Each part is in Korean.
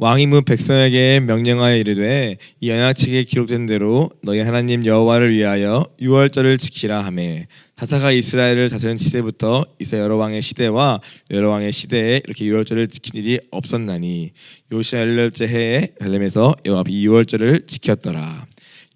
왕이 문 백성에게 명령하여 이르되 이 언약책에 기록된 대로 너희 하나님 여호와를 위하여 유월절을 지키라 하매 다사가 이스라엘을 다스린 시대부터 이스라엘 여러 왕의 시대와 여러 왕의 시대에 이렇게 유월절을 지킨 일이 없었나니 요시야 17째 해에 베들레헴에서 여호와 앞에 유월절을 지켰더라.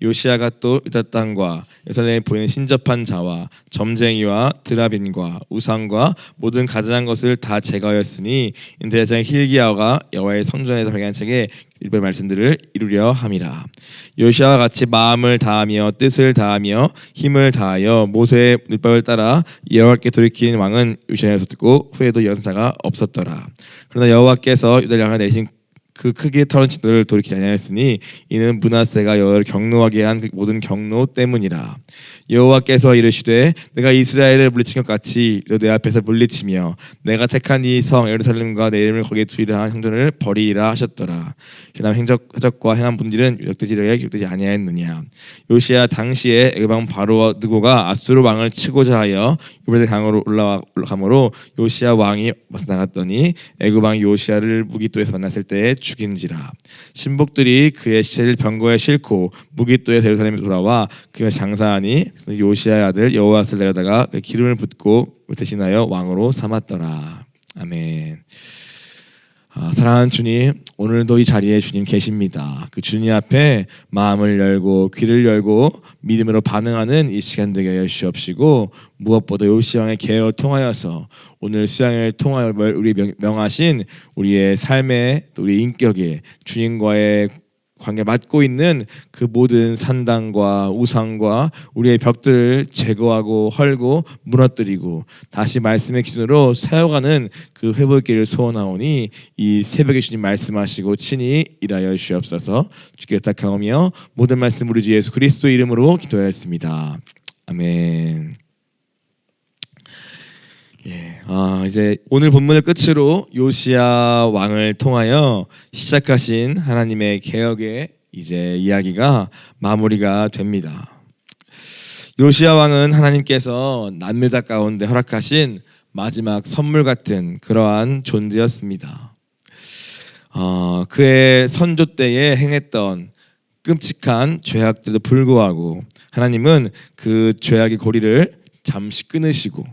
요시야가 또 유다 땅과 예루살렘에 보이는 신접한 자와 점쟁이와 드라빈과 우상과 모든 가증한 것을 다 제거하였으니 인대장 hil기야가 여호와의 성전에서 발견한 책에 일부의 말씀들을 이루려 함이라. 요시야와 같이 마음을 다하며 뜻을 다하며 힘을 다하여 모세의 율법을 따라 여호와께 돌이킨 왕은 요시야에서 듣고 후에도 일어선 자가 없었더라. 그러나 여호와께서 유다를 향하여 내리신 그 크게 털은 진노를 돌이키지 아니하였으니 이는 므낫세가 여호와를 경노하게 한 모든 경노 때문이라. 여호와께서 이르시되 내가 이스라엘을 물리친 것 같이 너 내 앞에서 물리치며 내가 택한 이 성 예루살렘과 내 이름을 거기에 두리라 한 형전을 버리리라 하셨더라. 그다음 행적과 행한 분들은 유적지지에 기록되지 아니하였느냐. 요시야 당시에 애굽 왕 바로 느고가 아수르 왕을 치고자 하여 유브라데 강으로 올라가므로 요시야 왕이 맞서 나갔더니 애굽 왕 요시야를 무기토에서 만났을 때에 죽인지라. 신복들이 그의 시체를 병거에 싣고 무기토에서 예루살렘에 돌아와 그가 장사하니 요시야의 아들 여호아스를 데려다가 기름을 붓고 대신하여 왕으로 삼았더라. 아멘. 사랑하는 주님, 오늘도 이 자리에 주님 계십니다. 그 주님 앞에 마음을 열고 귀를 열고 믿음으로 반응하는 이 시간 되게 하여 주시옵시고 무엇보다 요시야 왕의 계획을 통하여서 오늘 수양을 통하여 우리 명하신 우리의 삶에 또 우리 인격에 주님과의 관계 맡고 있는 그 모든 산당과 우상과 우리의 벽들을 제거하고 헐고 무너뜨리고 다시 말씀의 기준으로 세워가는 그 회복의 길을 소원하오니 이 새벽에 주님 말씀하시고 친히 일하여 주시옵소서. 주께 부탁하오며 모든 말씀 우리 주 예수 그리스도 이름으로 기도하였습니다. 아멘. 이제 오늘 본문을 끝으로 요시야 왕을 통하여 시작하신 하나님의 개혁의 이제 이야기가 마무리가 됩니다. 요시야 왕은 하나님께서 남유다 가운데 허락하신 마지막 선물 같은 그러한 존재였습니다. 그의 선조 때에 행했던 끔찍한 죄악들도 불구하고 하나님은 그 죄악의 고리를 잠시 끊으시고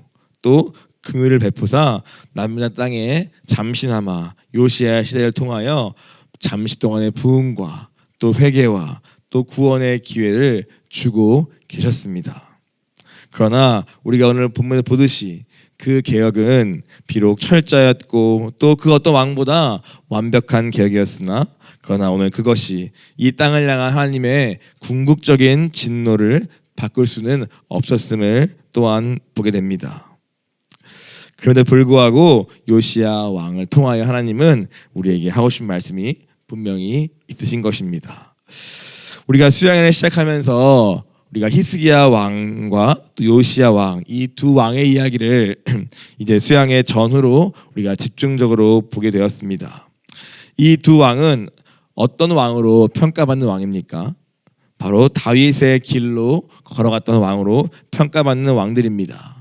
또 긍휼을 베푸사 남유다 땅에 잠시나마 요시야의 시대를 통하여 잠시 동안의 부흥과 또 회개와 또 구원의 기회를 주고 계셨습니다. 그러나 우리가 오늘 본문에 보듯이 그 개혁은 비록 철저했고 또 그 어떤 왕보다 완벽한 개혁이었으나 그러나 오늘 그것이 이 땅을 향한 하나님의 궁극적인 진노를 바꿀 수는 없었음을 또한 보게 됩니다. 그런데 불구하고 요시야 왕을 통하여 하나님은 우리에게 하고 싶은 말씀이 분명히 있으신 것입니다. 우리가 수양회를 시작하면서 우리가 히스기야 왕과 또 요시야 왕 이 두 왕의 이야기를 이제 수양회 전후로 우리가 집중적으로 보게 되었습니다. 이 두 왕은 어떤 왕으로 평가받는 왕입니까? 바로 다윗의 길로 걸어갔던 왕으로 평가받는 왕들입니다.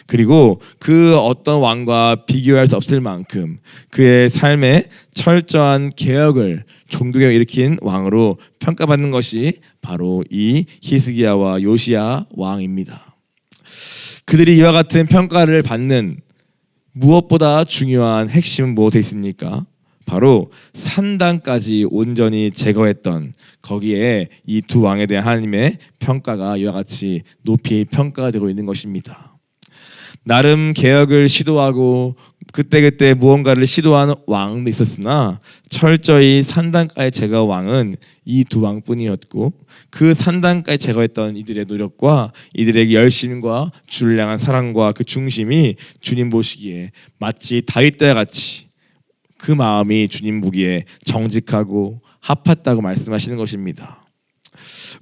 그리고 그 어떤 왕과 비교할 수 없을 만큼 그의 삶에 철저한 개혁을 종교개혁을 일으킨 왕으로 평가받는 것이 바로 이 히스기야와 요시야 왕입니다. 그들이 이와 같은 평가를 받는 무엇보다 중요한 핵심은 무엇에 있습니까? 바로 산당까지 온전히 제거했던 거기에 이 두 왕에 대한 하나님의 평가가 이와 같이 높이 평가가 되고 있는 것입니다. 나름 개혁을 시도하고 그때그때 무언가를 시도한 왕도 있었으나 철저히 산당까지 제거한 왕은 이 두 왕뿐이었고 그 산당까지 제거했던 이들의 노력과 이들의 열심과 주를 향한 사랑과 그 중심이 주님 보시기에 마치 다윗 때와 같이 그 마음이 주님 보기에 정직하고 합했다고 말씀하시는 것입니다.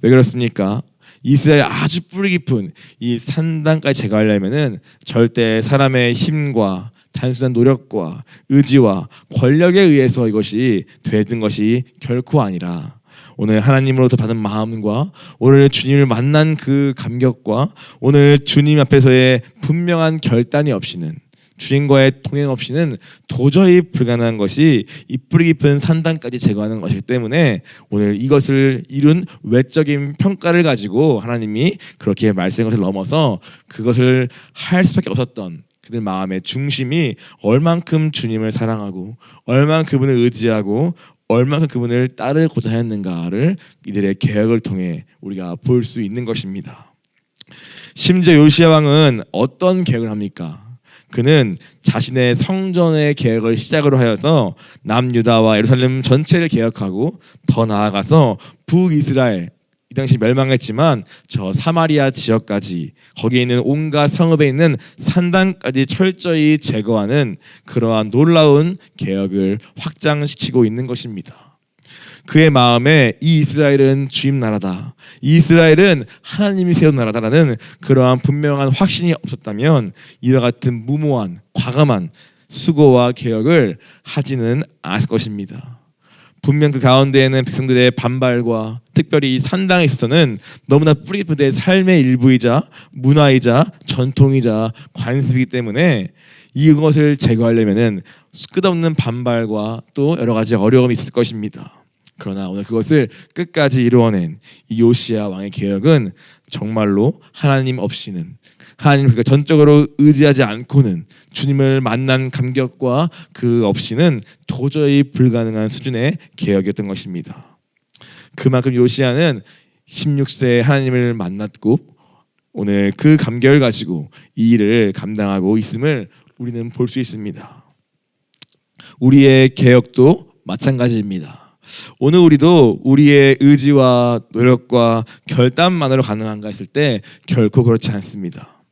왜 그렇습니까? 이스라엘 아주 뿌리 깊은 이 산당까지 제거하려면은 절대 사람의 힘과 단순한 노력과 의지와 권력에 의해서 이것이 되는 것이 결코 아니라 오늘 하나님으로부터 받은 마음과 오늘 주님을 만난 그 감격과 오늘 주님 앞에서의 분명한 결단이 없이는 주님과의 동행 없이는 도저히 불가능한 것이 이 뿌리 깊은 산당까지 제거하는 것이기 때문에 오늘 이것을 이룬 외적인 평가를 가지고 하나님이 그렇게 말씀한 것을 넘어서 그것을 할 수밖에 없었던 그들 마음의 중심이 얼만큼 주님을 사랑하고 얼만큼 그분을 의지하고 얼만큼 그분을 따르고자 했는가를 이들의 개혁을 통해 우리가 볼 수 있는 것입니다. 심지어 요시야 왕은 어떤 개혁을 합니까? 그는 자신의 성전의 개혁을 시작으로 하여서 남유다와 예루살렘 전체를 개혁하고 더 나아가서 북이스라엘, 이 당시 멸망했지만 저 사마리아 지역까지 거기에 있는 온갖 성읍에 있는 산당까지 철저히 제거하는 그러한 놀라운 개혁을 확장시키고 있는 것입니다. 그의 마음에 이 이스라엘은 주임 나라다, 이 이스라엘은 하나님이 세운 나라다라는 그러한 분명한 확신이 없었다면 이와 같은 무모한 과감한 수고와 개혁을 하지는 않았을 것입니다. 분명 그 가운데에는 백성들의 반발과 특별히 이 산당에 있어서는 너무나 뿌리 깊은 데 삶의 일부이자 문화이자 전통이자 관습이기 때문에 이것을 제거하려면은 끝없는 반발과 또 여러 가지 어려움이 있을 것입니다. 그러나 오늘 그것을 끝까지 이루어낸 이 요시야 왕의 개혁은 정말로 하나님 없이는, 하나님을 그러니까 전적으로 의지하지 않고는 주님을 만난 감격과 그 없이는 도저히 불가능한 수준의 개혁이었던 것입니다. 그만큼 요시야는 16세에 하나님을 만났고 오늘 그 감격을 가지고 이 일을 감당하고 있음을 우리는 볼 수 있습니다. 우리의 개혁도 마찬가지입니다. 오늘 우리도 우리의 의지와 노력과 결단만으로 가능한가 했을 때 결코 그렇지 않습니다.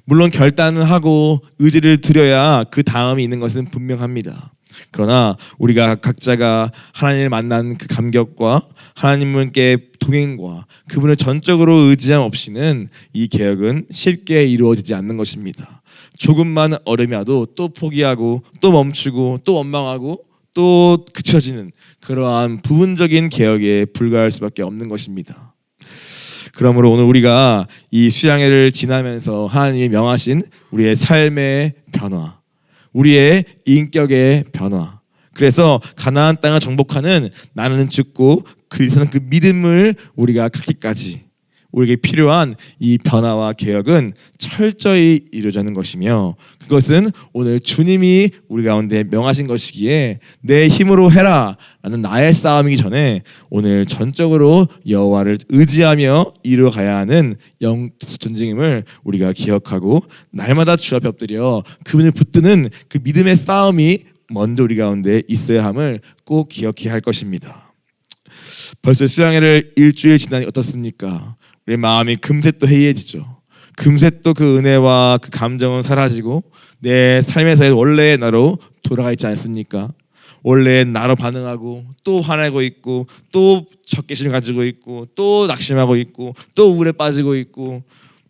물론 결단은 하고 의지를 들여야 그 다음이 있는 것은 분명합니다. 그러나 우리가 각자가 하나님을 만난 그 감격과 하나님께 동행과 그분을 전적으로 의지함 없이는 이 개혁은 쉽게 이루어지지 않는 것입니다. 조금만 어려움이 와도 또 포기하고 또 멈추고 또 원망하고 또 그쳐지는 그러한 부분적인 개혁에 불과할 수밖에 없는 것입니다. 그러므로 오늘 우리가 이 수양회를 지나면서 하나님이 명하신 우리의 삶의 변화, 우리의 인격의 변화, 그래서 가나안 땅을 정복하는 나는 죽고 그리스도는 그 믿음을 우리가 갖기까지 우리에게 필요한 이 변화와 개혁은 철저히 이루어지는 것이며 그것은 오늘 주님이 우리 가운데 명하신 것이기에 내 힘으로 해라 라는 나의 싸움이기 전에 오늘 전적으로 여호와를 의지하며 이루어가야 하는 영적 전쟁임을 우리가 기억하고 날마다 주 앞에 엎드려 그분을 붙드는 그 믿음의 싸움이 먼저 우리 가운데 있어야 함을 꼭 기억해야 할 것입니다. 벌써 수양회를 일주일 지나니 어떻습니까? 우리 마음이 금세 또 해이해지죠. 금세 또 그 은혜와 그 감정은 사라지고 내 삶에서의 원래의 나로 돌아가 있지 않습니까? 원래의 나로 반응하고 또 화내고 있고 또 적개심을 가지고 있고 또 낙심하고 있고 또 우울에 빠지고 있고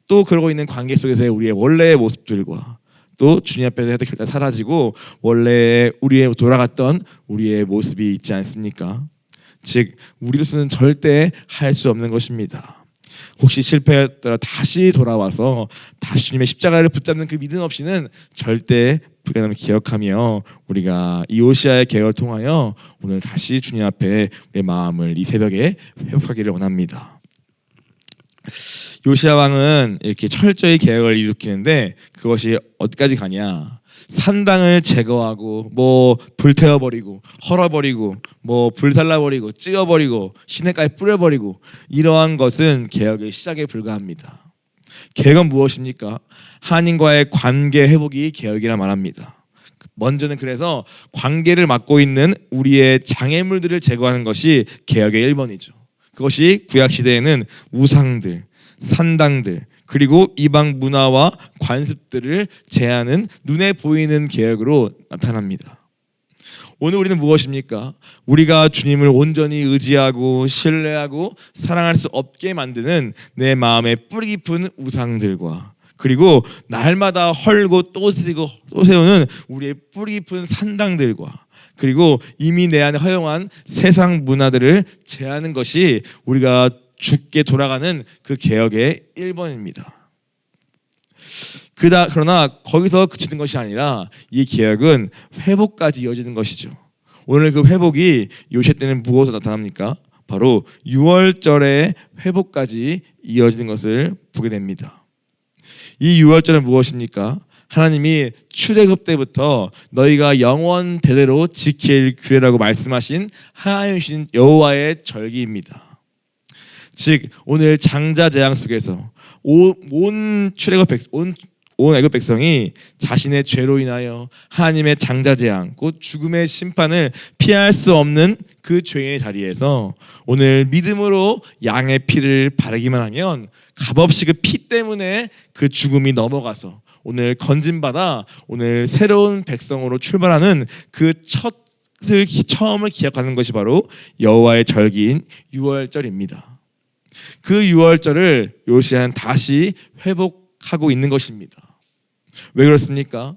또 그러고 있는 관계 속에서의 우리의 원래의 모습들과 또 주님 앞에서 해도 결단 사라지고 원래 우리의 돌아갔던 우리의 모습이 있지 않습니까? 즉 우리로서는 절대 할 수 없는 것입니다. 혹시 실패했더라 다시 돌아와서 다시 주님의 십자가를 붙잡는 그 믿음 없이는 절대 불가능함을 기억하며 우리가 이 요시야의 개혁을 통하여 오늘 다시 주님 앞에 우리의 마음을 이 새벽에 회복하기를 원합니다. 요시야 왕은 이렇게 철저히 개혁을 일으키는데 그것이 어디까지 가냐? 산당을 제거하고 뭐 불태워버리고 헐어버리고 뭐 불살라버리고 찌어버리고 시내가에 뿌려버리고 이러한 것은 개혁의 시작에 불과합니다. 개혁은 무엇입니까? 하나님과의 관계 회복이 개혁이라 말합니다. 먼저는 그래서 관계를 맡고 있는 우리의 장애물들을 제거하는 것이 개혁의 1번이죠. 그것이 구약시대에는 우상들, 산당들 그리고 이방 문화와 관습들을 제하는 눈에 보이는 개혁으로 나타납니다. 오늘 우리는 무엇입니까? 우리가 주님을 온전히 의지하고 신뢰하고 사랑할 수 없게 만드는 내 마음의 뿌리 깊은 우상들과 그리고 날마다 헐고 또 쓰고 또 세우는 우리의 뿌리 깊은 산당들과 그리고 이미 내 안에 허용한 세상 문화들을 제하는 것이 우리가 죽게 돌아가는 그 개혁의 1번입니다. 그러나 거기서 그치는 것이 아니라 이 계약은 회복까지 이어지는 것이죠. 오늘 그 회복이 요시아 때는 무엇으로 나타납니까? 바로 6월절의 회복까지 이어지는 것을 보게 됩니다. 이 6월절은 무엇입니까? 하나님이 출애굽 때부터 너희가 영원 대대로 지킬 규례라고 말씀하신 하나님이신 여호와의 절기입니다. 즉 오늘 장자 재앙 속에서 온 애굽 백성이 자신의 죄로 인하여 하나님의 장자 재앙, 곧 죽음의 심판을 피할 수 없는 그 죄인의 자리에서 오늘 믿음으로 양의 피를 바르기만 하면 값없이 그 피 때문에 그 죽음이 넘어가서 오늘 건진받아 오늘 새로운 백성으로 출발하는 그 처음을 기약하는 것이 바로 여호와의 절기인 6월절입니다. 그 6월절을 요시아는 다시 회복하고 있는 것입니다. 왜 그렇습니까?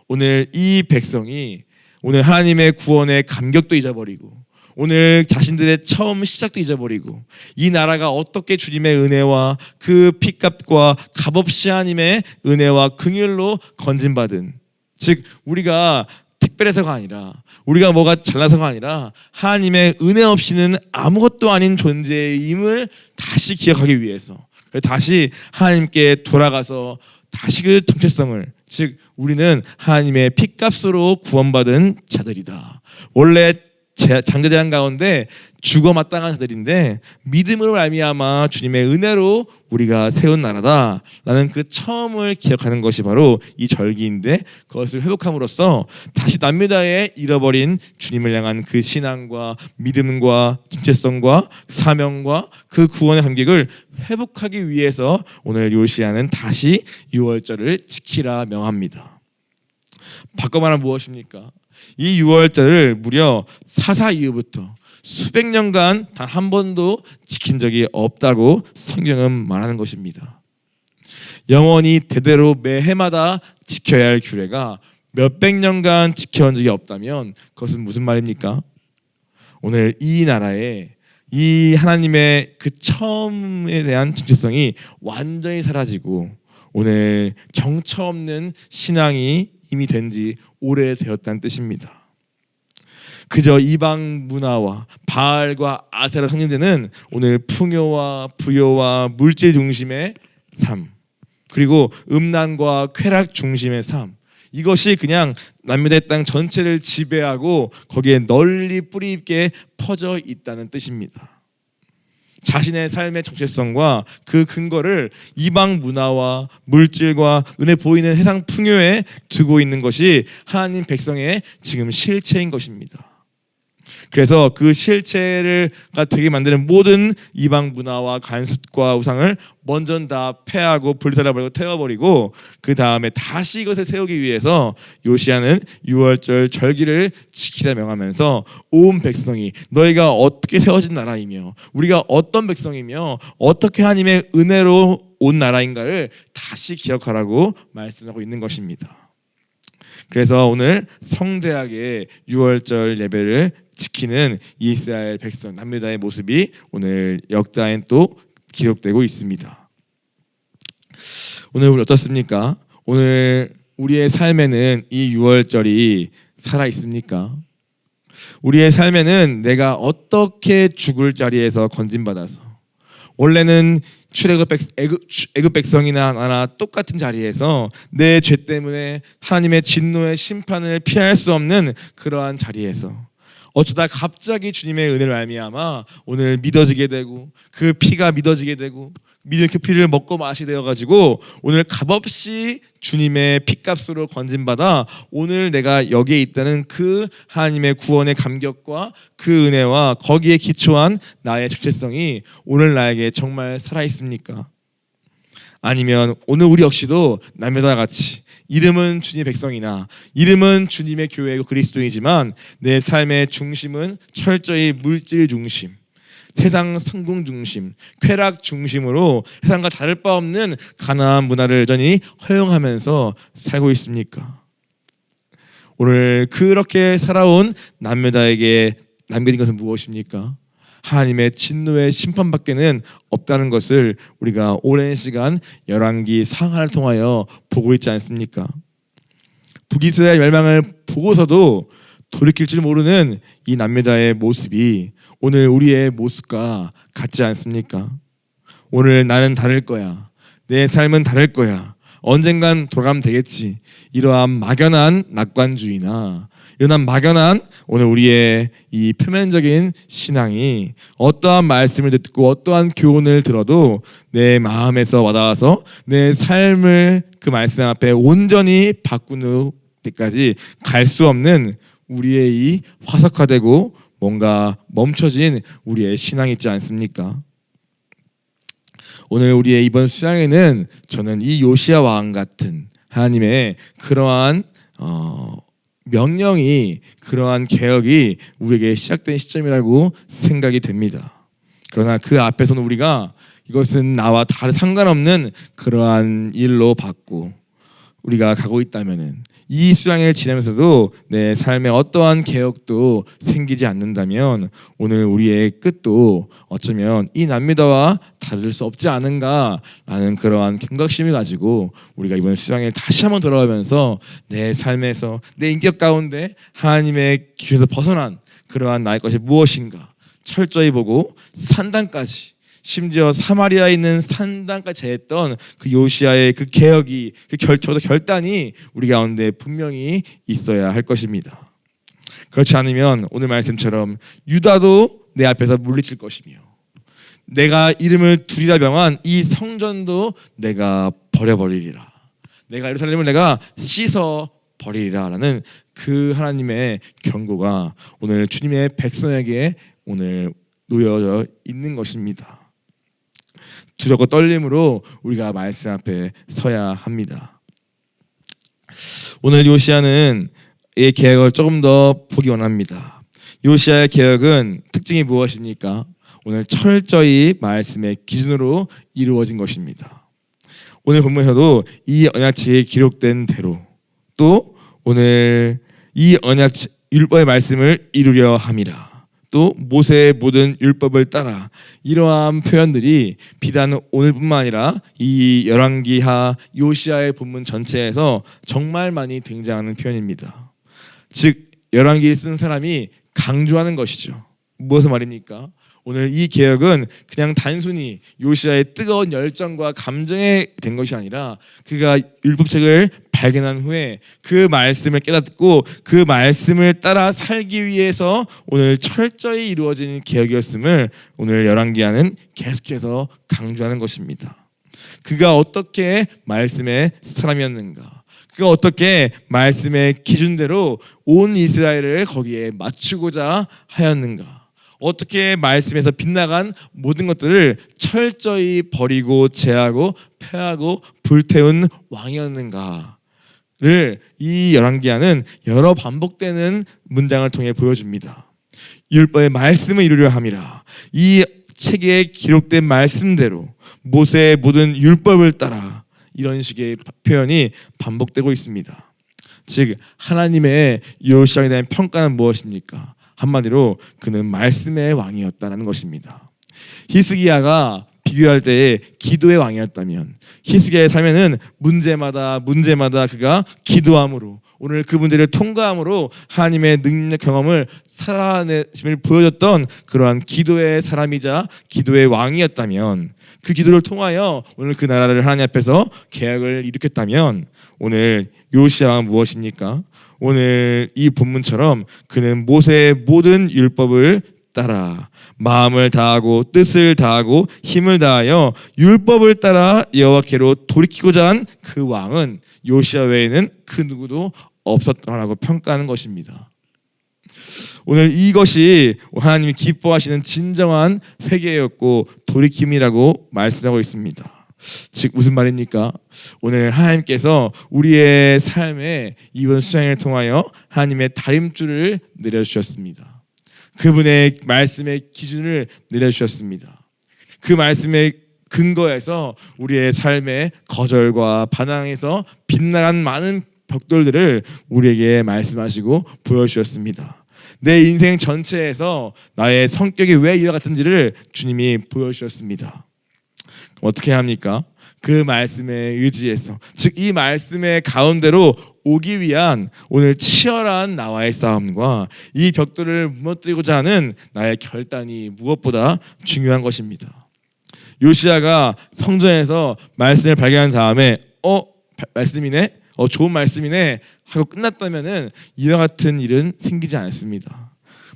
오늘 이 백성이 오늘 하나님의 구원의 감격도 잊어버리고 오늘 자신들의 처음 시작도 잊어버리고 이 나라가 어떻게 주님의 은혜와 그 피값과 값없이 하나님의 은혜와 긍휼로 건진받은, 즉 우리가 특별해서가 아니라 우리가 뭐가 잘나서가 아니라 하나님의 은혜 없이는 아무것도 아닌 존재임을 다시 기억하기 위해서 다시 하나님께 돌아가서 다시 그 정체성을, 즉 우리는 하나님의 피값으로 구원받은 자들이다. 원래 장자 재앙 가운데 죽어 마땅한 자들인데 믿음으로 말미암아 주님의 은혜로 우리가 세운 나라다라는 그 처음을 기억하는 것이 바로 이 절기인데, 그것을 회복함으로써 다시 남유다의 잃어버린 주님을 향한 그 신앙과 믿음과 정체성과 사명과 그 구원의 감격을 회복하기 위해서 오늘 요시아는 다시 6월절을 지키라 명합니다. 바꿔 말하면 무엇입니까? 이 6월절을 무려 사사 이후부터 수백 년간 단 한 번도 지킨 적이 없다고 성경은 말하는 것입니다. 영원히 대대로 매해마다 지켜야 할 규례가 몇백 년간 지켜온 적이 없다면 그것은 무슨 말입니까? 오늘 이 나라에 이 하나님의 그 처음에 대한 정체성이 완전히 사라지고 오늘 정처 없는 신앙이 이미 된 지 오래되었다는 뜻입니다. 그저 이방 문화와 바알과 아세라 상징되는 오늘 풍요와 부요와 물질 중심의 삶, 그리고 음란과 쾌락 중심의 삶, 이것이 그냥 남유다의 땅 전체를 지배하고 거기에 널리 뿌리 있게 퍼져 있다는 뜻입니다. 자신의 삶의 정체성과 그 근거를 이방 문화와 물질과 눈에 보이는 세상 풍요에 두고 있는 것이 하나님 백성의 지금 실체인 것입니다. 그래서 그 실체가 되게 만드는 모든 이방 문화와 간습과 우상을 먼저 다 폐하고 불살라버리고 태워버리고 그 다음에 다시 이것을 세우기 위해서 요시아는 6월절 절기를 지키라 명하면서 온 백성이 너희가 어떻게 세워진 나라이며 우리가 어떤 백성이며 어떻게 하나님의 은혜로 온 나라인가를 다시 기억하라고 말씀하고 있는 것입니다. 그래서 오늘 성대하게 6월절 예배를 지키는 이스라엘 백성 남유다의 모습이 오늘 역사엔 또 기록되고 있습니다. 오늘 우리 어떻습니까? 오늘 우리의 삶에는 이 6월절이 살아 있습니까? 우리의 삶에는 내가 어떻게 죽을 자리에서 건진받아서 원래는 애굽 백성이나 나나 똑같은 자리에서 내 죄 때문에 하나님의 진노의 심판을 피할 수 없는 그러한 자리에서 어쩌다 갑자기 주님의 은혜를 말미암아 오늘 믿어지게 되고 그 피가 믿어지게 되고 믿음의 그 피를 먹고 마시게 되어가지고 오늘 값없이 주님의 피값으로 건진받아 오늘 내가 여기에 있다는 그 하나님의 구원의 감격과 그 은혜와 거기에 기초한 나의 정체성이 오늘 나에게 정말 살아있습니까? 아니면 오늘 우리 역시도 남유다와 같이 이름은 주님의 백성이나 이름은 주님의 교회고 그리스도이지만 내 삶의 중심은 철저히 물질 중심, 세상 성공 중심, 쾌락 중심으로 세상과 다를 바 없는 가나안 문화를 여전히 허용하면서 살고 있습니까? 오늘 그렇게 살아온 남유다에게 남겨진 것은 무엇입니까? 하나님의 진노의 심판밖에는 없다는 것을 우리가 오랜 시간 열왕기 상하를 통하여 보고 있지 않습니까? 북이스라엘 멸망을 보고서도 돌이킬 줄 모르는 이 남유다의 모습이 오늘 우리의 모습과 같지 않습니까? 오늘 나는 다를 거야. 내 삶은 다를 거야. 언젠간 돌아가면 되겠지. 이러한 막연한 낙관주의나 이러한 막연한 오늘 우리의 이 표면적인 신앙이 어떠한 말씀을 듣고 어떠한 교훈을 들어도 내 마음에서 와닿아서 내 삶을 그 말씀 앞에 온전히 바꾸는 때까지 갈 수 없는 우리의 이 화석화되고 뭔가 멈춰진 우리의 신앙이 있지 않습니까? 오늘 우리의 이번 수양에는 저는 이 요시야 왕 같은 하나님의 그러한 명령이, 그러한 개혁이 우리에게 시작된 시점이라고 생각이 됩니다. 그러나 그 앞에서는 우리가 이것은 나와 다른 상관없는 그러한 일로 받고 우리가 가고 있다면은, 이 수양을 지내면서도 내 삶에 어떠한 개혁도 생기지 않는다면 오늘 우리의 끝도 어쩌면 이 남유다와 다를 수 없지 않은가라는 그러한 경각심을 가지고 우리가 이번 수양을 다시 한번 돌아가면서 내 삶에서 내 인격 가운데 하나님의 기준에서 벗어난 그러한 나의 것이 무엇인가 철저히 보고 산당까지, 심지어 사마리아에 있는 산당까지 제했던 그 요시야의 그 개혁이, 그 결단이 우리 가운데 분명히 있어야 할 것입니다. 그렇지 않으면 오늘 말씀처럼 유다도 내 앞에서 물리칠 것이며 내가 이름을 두리라 명한 이 성전도 내가 버려버리리라. 내가 예루살렘을 내가 씻어 버리리라라는 그 하나님의 경고가 오늘 주님의 백성에게 오늘 놓여져 있는 것입니다. 두렵고 떨림으로 우리가 말씀 앞에 서야 합니다. 오늘 요시야는 이 개혁을 조금 더 보기 원합니다. 요시야의 개혁은 특징이 무엇입니까? 오늘 철저히 말씀의 기준으로 이루어진 것입니다. 오늘 본문에서도 이 언약책에 기록된 대로 또 오늘 이 언약 율법의 말씀을 이루려 함이라. 또 모세의 모든 율법을 따라, 이러한 표현들이 비단 오늘뿐만 아니라 이 열왕기하 요시야의 본문 전체에서 정말 많이 등장하는 표현입니다. 즉 열왕기를 쓴 사람이 강조하는 것이죠. 무엇을 말입니까? 오늘 이 개혁은 그냥 단순히 요시야의 뜨거운 열정과 감정에 된 것이 아니라 그가 율법책을 발견한 후에 그 말씀을 깨닫고 그 말씀을 따라 살기 위해서 오늘 철저히 이루어진 개혁이었음을 오늘 열왕기하는 계속해서 강조하는 것입니다. 그가 어떻게 말씀의 사람이었는가, 그가 어떻게 말씀의 기준대로 온 이스라엘을 거기에 맞추고자 하였는가, 어떻게 말씀에서 빗나간 모든 것들을 철저히 버리고 제하고 폐하고 불태운 왕이었는가를 이 열왕기하는 여러 반복되는 문장을 통해 보여줍니다. 율법의 말씀을 이루려 함이라. 이 책에 기록된 말씀대로 모세의 모든 율법을 따라, 이런 식의 표현이 반복되고 있습니다. 즉 하나님의 요시야에 대한 평가는 무엇입니까? 한마디로 그는 말씀의 왕이었다는 것입니다. 히스기야가 비교할 때에 기도의 왕이었다면, 히스기야의 삶에는 문제마다 그가 기도함으로, 오늘 그 문제를 통과함으로 하나님의 능력 경험을 살아내심을 보여줬던 그러한 기도의 사람이자 기도의 왕이었다면, 그 기도를 통하여 오늘 그 나라를 하나님 앞에서 계약을 일으켰다면 오늘 요시야 왕은 무엇입니까? 오늘 이 본문처럼 그는 모세의 모든 율법을 따라 마음을 다하고 뜻을 다하고 힘을 다하여 율법을 따라 여호와께로 돌이키고자 한 그 왕은 요시야 외에는 그 누구도 없었다라고 평가하는 것입니다. 오늘 이것이 하나님이 기뻐하시는 진정한 회개였고 돌이킴이라고 말씀하고 있습니다. 즉 무슨 말입니까? 오늘 하나님께서 우리의 삶에 이번 수양을 통하여 하나님의 다림줄을 내려주셨습니다. 그분의 말씀의 기준을 내려주셨습니다. 그 말씀의 근거에서 우리의 삶의 거절과 반항에서 빗나간 많은 벽돌들을 우리에게 말씀하시고 보여주셨습니다. 내 인생 전체에서 나의 성격이 왜 이와 같은지를 주님이 보여주셨습니다. 어떻게 합니까? 그 말씀에 의지해서, 즉 이 말씀의 가운데로 오기 위한 오늘 치열한 나와의 싸움과 이 벽돌을 무너뜨리고자 하는 나의 결단이 무엇보다 중요한 것입니다. 요시야가 성전에서 말씀을 발견한 다음에 말씀이네? 좋은 말씀이네 하고 끝났다면은 이와 같은 일은 생기지 않았습니다.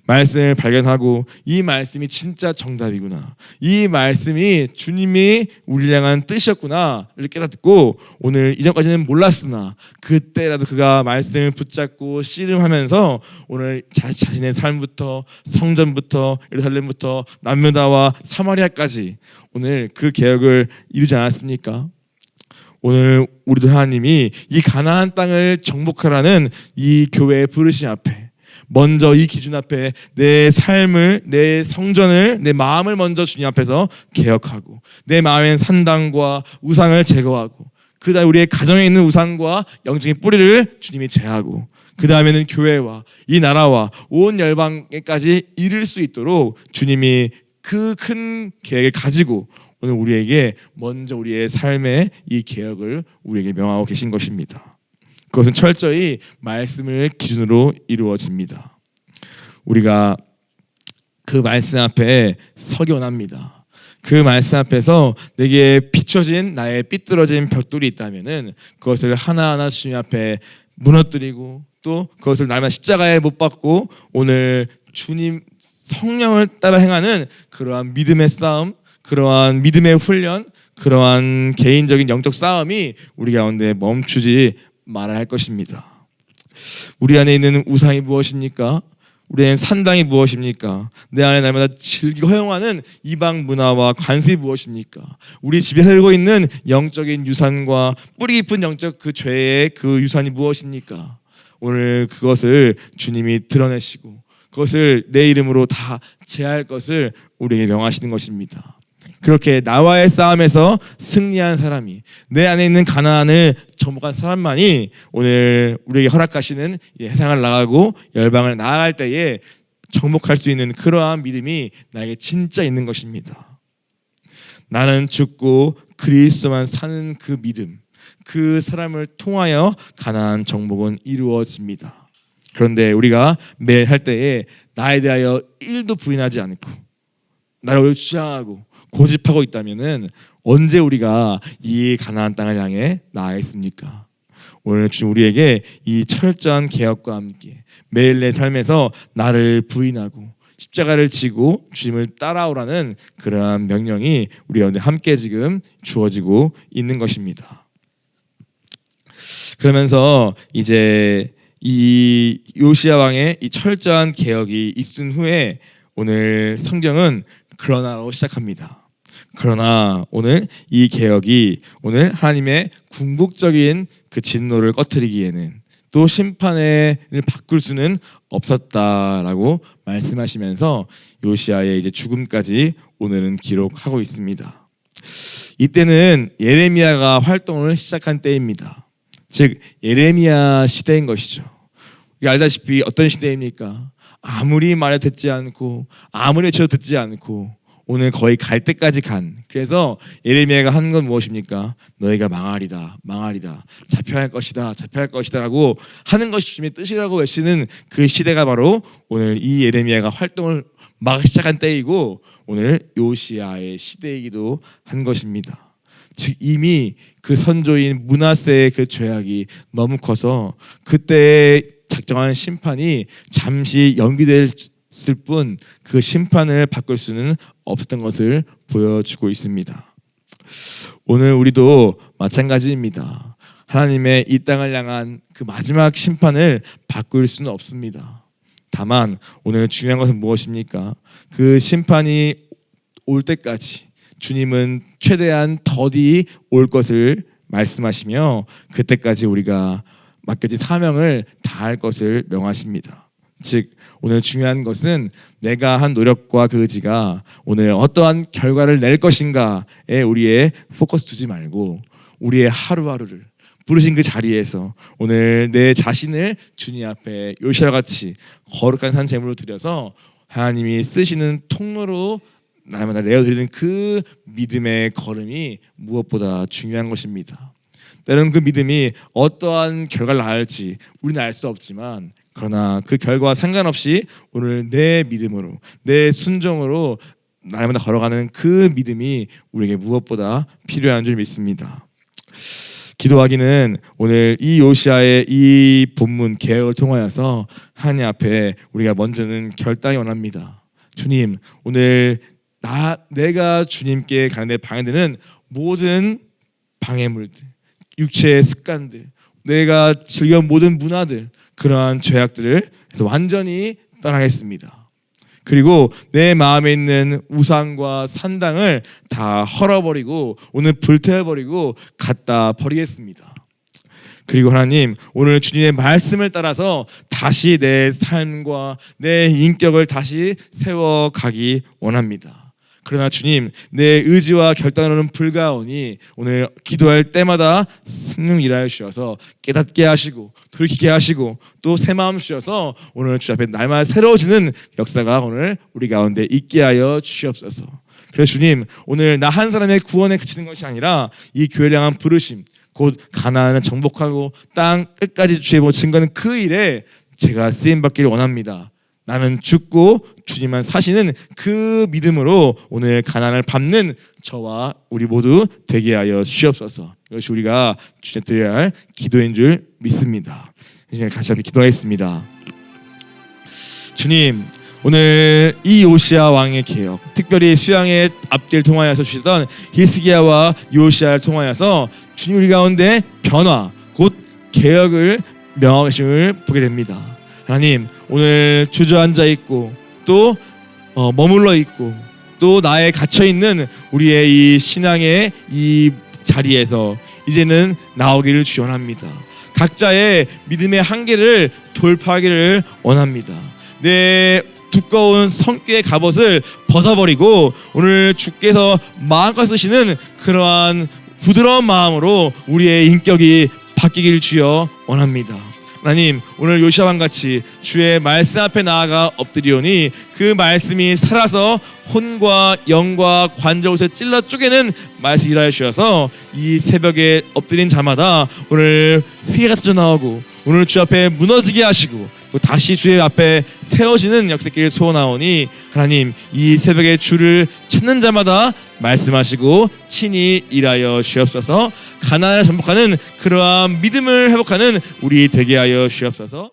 말씀을 발견하고 이 말씀이 진짜 정답이구나, 이 말씀이 주님이 우리를 향한 뜻이었구나를 깨닫고 오늘 이전까지는 몰랐으나 그때라도 그가 말씀을 붙잡고 씨름하면서 오늘 자신의 삶부터 성전부터 예루살렘부터 남유다와 사마리아까지 오늘 그 개혁을 이루지 않았습니까? 오늘 우리도 하나님이 이 가나안 땅을 정복하라는 이 교회의 부르심 앞에 먼저 이 기준 앞에 내 삶을, 내 성전을, 내 마음을 먼저 주님 앞에서 개혁하고 내 마음엔 산당과 우상을 제거하고 그 다음에 우리의 가정에 있는 우상과 영적인 뿌리를 주님이 제하고 그 다음에는 교회와 이 나라와 온 열방에까지 이를 수 있도록 주님이 그 큰 계획을 가지고 오늘 우리에게 먼저 우리의 삶의 이 개혁을 우리에게 명하고 계신 것입니다. 그것은 철저히 말씀을 기준으로 이루어집니다. 우리가 그 말씀 앞에 서기 원합니다. 그 말씀 앞에서 내게 비춰진 나의 삐뚤어진 벽돌이 있다면은 그것을 하나하나 주님 앞에 무너뜨리고 또 그것을 날마다 십자가에 못 박고 오늘 주님 성령을 따라 행하는 그러한 믿음의 싸움, 그러한 믿음의 훈련, 그러한 개인적인 영적 싸움이 우리 가운데 멈추지 말아야 할 것입니다. 우리 안에 있는 우상이 무엇입니까? 우리 안에 산당이 무엇입니까? 내 안에 날마다 즐기고 허용하는 이방 문화와 관습이 무엇입니까? 우리 집에 흐르고 있는 영적인 유산과 뿌리 깊은 영적 그 죄의 그 유산이 무엇입니까? 오늘 그것을 주님이 드러내시고 그것을 내 이름으로 다 제할 것을 우리에게 명하시는 것입니다. 그렇게 나와의 싸움에서 승리한 사람이, 내 안에 있는 가나안을 정복한 사람만이 오늘 우리에게 허락하시는 세상을 나가고 열방을 나아갈 때에 정복할 수 있는 그러한 믿음이 나에게 진짜 있는 것입니다. 나는 죽고 그리스도만 사는 그 믿음, 그 사람을 통하여 가나안 정복은 이루어집니다. 그런데 우리가 매일 할 때에 나에 대하여 1도 부인하지 않고 나를 주장하고 고집하고 있다면은 언제 우리가 이 가나안 땅을 향해 나아가겠습니까? 오늘 주님 우리에게 이 철저한 개혁과 함께 매일 내 삶에서 나를 부인하고 십자가를 지고 주님을 따라오라는 그러한 명령이 우리 가운데 함께 지금 주어지고 있는 것입니다. 그러면서 이제 이 요시야 왕의 이 철저한 개혁이 있은 후에 오늘 성경은 그러나로 시작합니다. 그러나 오늘 이 개혁이 오늘 하나님의 궁극적인 그 진노를 꺼트리기에는 또 심판을 바꿀 수는 없었다라고 말씀하시면서 요시야의 이제 죽음까지 오늘은 기록하고 있습니다. 이때는 예레미야가 활동을 시작한 때입니다. 즉 예레미야 시대인 것이죠. 알다시피 어떤 시대입니까? 아무리 말을 듣지 않고 아무리 외쳐도 듣지 않고 오늘 거의 갈 때까지 간. 그래서 예레미야가 한 건 무엇입니까? 너희가 망하리라, 망하리라, 잡혀야 할 것이다, 잡혀야 할 것이다라고 하는 것이 주님의 뜻이라고 외치는 그 시대가 바로 오늘 이 예레미야가 활동을 막 시작한 때이고 오늘 요시야의 시대이기도 한 것입니다. 즉 이미 그 선조인 므낫세의 그 죄악이 너무 커서 그때 작정한 심판이 잠시 연기될 뿐 그 심판을 바꿀 수는 없었던 것을 보여주고 있습니다. 오늘 우리도 마찬가지입니다. 하나님의 이 땅을 향한 그 마지막 심판을 바꿀 수는 없습니다. 다만 오늘 중요한 것은 무엇입니까? 그 심판이 올 때까지 주님은 최대한 더디 올 것을 말씀하시며 그때까지 우리가 맡겨진 사명을 다할 것을 명하십니다. 즉 오늘 중요한 것은 내가 한 노력과 그 의지가 오늘 어떠한 결과를 낼 것인가에 우리의 포커스 두지 말고 우리의 하루하루를 부르신 그 자리에서 오늘 내 자신을 주님 앞에 요시아와 같이 거룩한 산 제물로 드려서 하나님이 쓰시는 통로로 날마다 내어드리는 그 믿음의 걸음이 무엇보다 중요한 것입니다. 때로는 그 믿음이 어떠한 결과를 낳을지 우리는 알 수 없지만, 그러나 그 결과와 상관없이 오늘 내 믿음으로, 내 순종으로 날마다 걸어가는 그 믿음이 우리에게 무엇보다 필요한 줄 믿습니다. 기도하기는 오늘 이 요시아의 이 본문 개혁을 통하여서 하나님 앞에 우리가 먼저는 결단이 원합니다. 주님, 오늘 내가 주님께 가는 데 방해되는 모든 방해물들, 육체의 습관들, 내가 즐겨온 모든 문화들, 그러한 죄악들을 그래서 완전히 떠나겠습니다. 그리고 내 마음에 있는 우상과 산당을 다 헐어버리고 오늘 불태워버리고 갖다 버리겠습니다. 그리고 하나님, 오늘 주님의 말씀을 따라서 다시 내 삶과 내 인격을 다시 세워가기 원합니다. 그러나 주님, 내 의지와 결단으로는 불가오니 오늘 기도할 때마다 성령 일하여 주셔서 깨닫게 하시고 돌이키게 하시고 또 새 마음 주셔서 오늘 주 앞에 날마다 새로워지는 역사가 오늘 우리 가운데 있게 하여 주시옵소서. 그래서 주님, 오늘 나 한 사람의 구원에 그치는 것이 아니라 이 교회를 향한 부르심, 곧 가나안을 정복하고 땅 끝까지 주의 증거는 그 일에 제가 쓰임받기를 원합니다. 나는 죽고 주님만 사시는 그 믿음으로 오늘 가난을 밟는 저와 우리 모두 되게 하여 주시옵소서. 이것이 우리가 주님 드려야 할 기도인 줄 믿습니다. 이제 같이 함께 기도하겠습니다. 주님, 오늘 이 요시아 왕의 개혁, 특별히 수양의 앞뒤를 통하여서 주시던 히스기야와 요시아를 통하여서 주님 우리 가운데 변화, 곧 개혁을 명하심을 보게 됩니다. 하나님, 오늘 주저앉아 있고 또 머물러 있고 또 나에 갇혀 있는 우리의 이 신앙의 이 자리에서 이제는 나오기를 원합니다. 각자의 믿음의 한계를 돌파하기를 원합니다. 내 두꺼운 성격의 갑옷을 벗어버리고 오늘 주께서 마음껏 쓰시는 그러한 부드러운 마음으로 우리의 인격이 바뀌기를 주여 원합니다. 하나님, 오늘 요시아왕 같이 주의 말씀 앞에 나아가 엎드리오니 그 말씀이 살아서 혼과 영과 관절옷에 찔러 쪼개는 말씀 일하여 주셔서 이 새벽에 엎드린 자마다 오늘 회개가 터져 나오고 오늘 주 앞에 무너지게 하시고 또 다시 주의 앞에 세워지는 역사길을 소원하오니 하나님, 이 새벽에 주를 찾는 자마다 말씀하시고 친히 일하여 주옵소서. 가나안을 정복하는 그러한 믿음을 회복하는 우리 되게 하여 주옵소서.